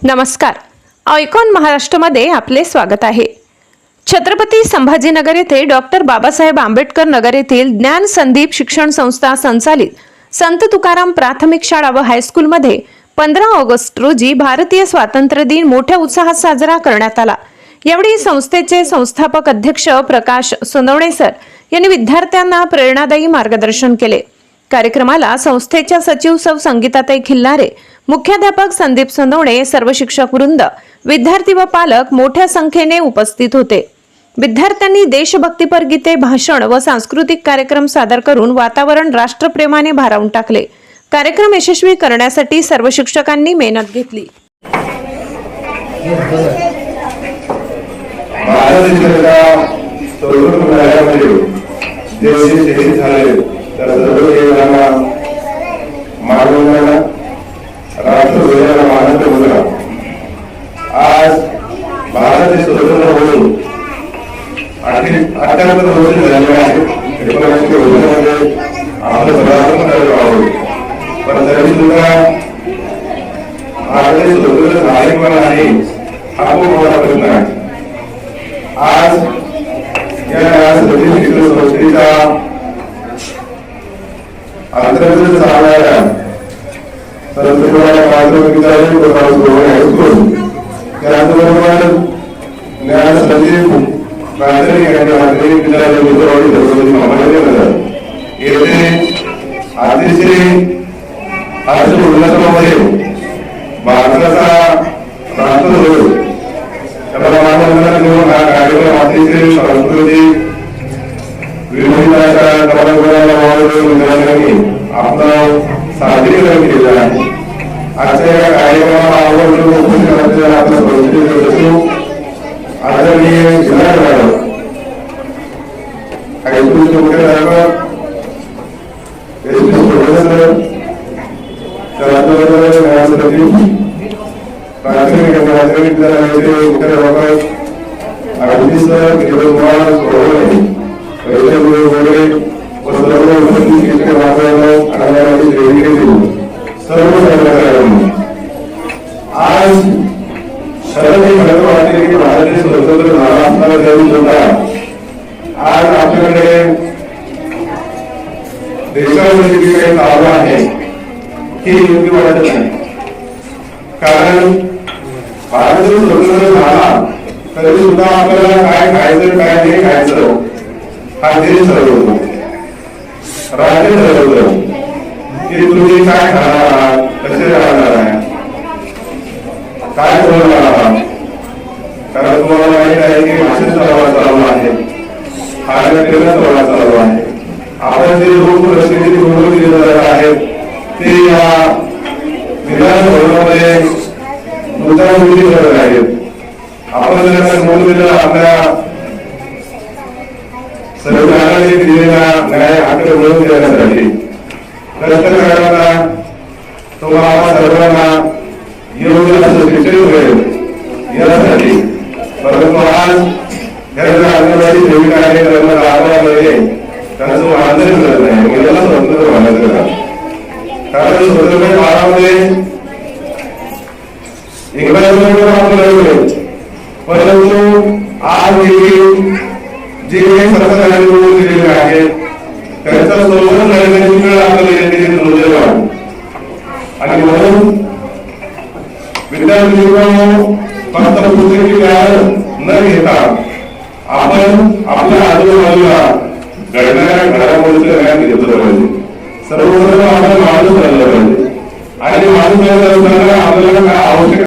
नमस्कार. आयकॉन महाराष्ट्रमध्ये आपले स्वागत आहे. छत्रपती संभाजीनगर येथे डॉक्टर बाबासाहेब आंबेडकर नगर येथील ज्ञान संदीप शिक्षण संस्था संचालित संत तुकाराम प्राथमिक शाळा व हायस्कूलमध्ये 15 ऑगस्ट रोजी भारतीय स्वातंत्र्य दिन मोठ्या उत्साहात साजरा करण्यात आला. यावेळी संस्थेचे संस्थापक अध्यक्ष प्रकाश सोनवणे सर यांनी विद्यार्थ्यांना प्रेरणादायी मार्गदर्शन केले. कार्यक्रमाला संस्थेच्या सचिव सौ संगीताताई खिल्लारे, मुख्याध्यापक संदीप सोनवणे, सर्व शिक्षक वृंद, विद्यार्थी व पालक मोठ्या संख्येने उपस्थित होते. विद्यार्थ्यांनी देशभक्तीपर गीते, भाषण व सांस्कृतिक कार्यक्रम सादर करून वातावरण राष्ट्रप्रेमाने भारावून टाकले. कार्यक्रम यशस्वी करण्यासाठी सर्व शिक्षकांनी मेहनत घेतली. आज भारत देश स्वतंत्र होऊन 78 वर्ष झाले आहेत. 1900 मध्ये आपलं स्वतंत्र आहोत, पण तरी सुद्धा भारत देश स्वतंत्र झाले पण आहे हा खूप मोठा प्रश्न आहे. आज या शिक्षण संस्थेचा अंतर्गत चालणाऱ्या त्याचबरोबर ज्ञान संदीप प्राथमिक आणि माध्यमिक येथे अतिशय उल्हासामध्ये भारताचा राष्ट्रध्वज घेऊन हा कार्यक्रम अतिशय सांस्कृतिक विविधताच्या आपलं सादरीकरण केलं आहे. आजच्या या कार्यक्रमाला आपलं आदरणीय जिल्हाधिकारी हायस्कूलचे मुख्याध्यापक प्राथमिक आणि माध्यमिक विद्यालयाचे मुख्याध्यापक अगदी सर किरणकुमार सोडवणे वगैरे व सर्व उपस्थित शिक्षक बांधवांना सर्व सहकार्यांनी आज शरद हे खरं वाटते की भारत देश स्वतंत्र झाला असताना तरी सुद्धा आज आपल्याकडे देशामध्ये जी काही चालू आहे ही योग्य वाटत नाही. कारण भारत देश स्वतंत्र झाला तरी सुद्धा आपल्याला काय खायचं काय नाही खायचं हा देश ठरवतो, राज्य ठरवतं की तुम्ही काय खाणार आहात, कसे राहणार आहे, काय बोलणार आहात. कारण तुम्हाला माहित आहे की भाषेचा प्रवास चालू आहे, खाण्यापिण्याचा प्रवास चालू आहे. आपण जे लोक रस्त्याची निवडणूक दिले जात आहेत ते या विधान भवनामध्ये मुद्दामोदी करत आहेत. आपण जर नोंद दिलं आपल्या सरकारने दिलेला न्याय हक्क मिळवून देण्यासाठी तुम्हाला सर्वांना योग्य असं शिक्षण मिळेल यासाठी. परंतु आज आदिवासी सेविक कार्यक्रम राबवण्यामध्ये त्यांचं मानधन मिळत नाही. याला स्वतंत्र म्हणायचं का? कारण स्वतंत्र काळामध्ये इंग्रजांकडून आपण लढलो, परंतु आज जे काही सरकारने निवडून दिलेले आहेत त्यांचा सोबत लढण्याची वेळ आपल्याला नोंदवली. आणि म्हणून विद्यार्थी फक्त पुस्तकी ज्ञान न घेता आपण आपल्या आजूबाजूला घडणाऱ्या घडामोडीचं ज्ञान घेतलं पाहिजे. सर्वप्रथम आपण माणूस राहिलं पाहिजे आणि माणूस असताना आपल्याला काय आवश्यक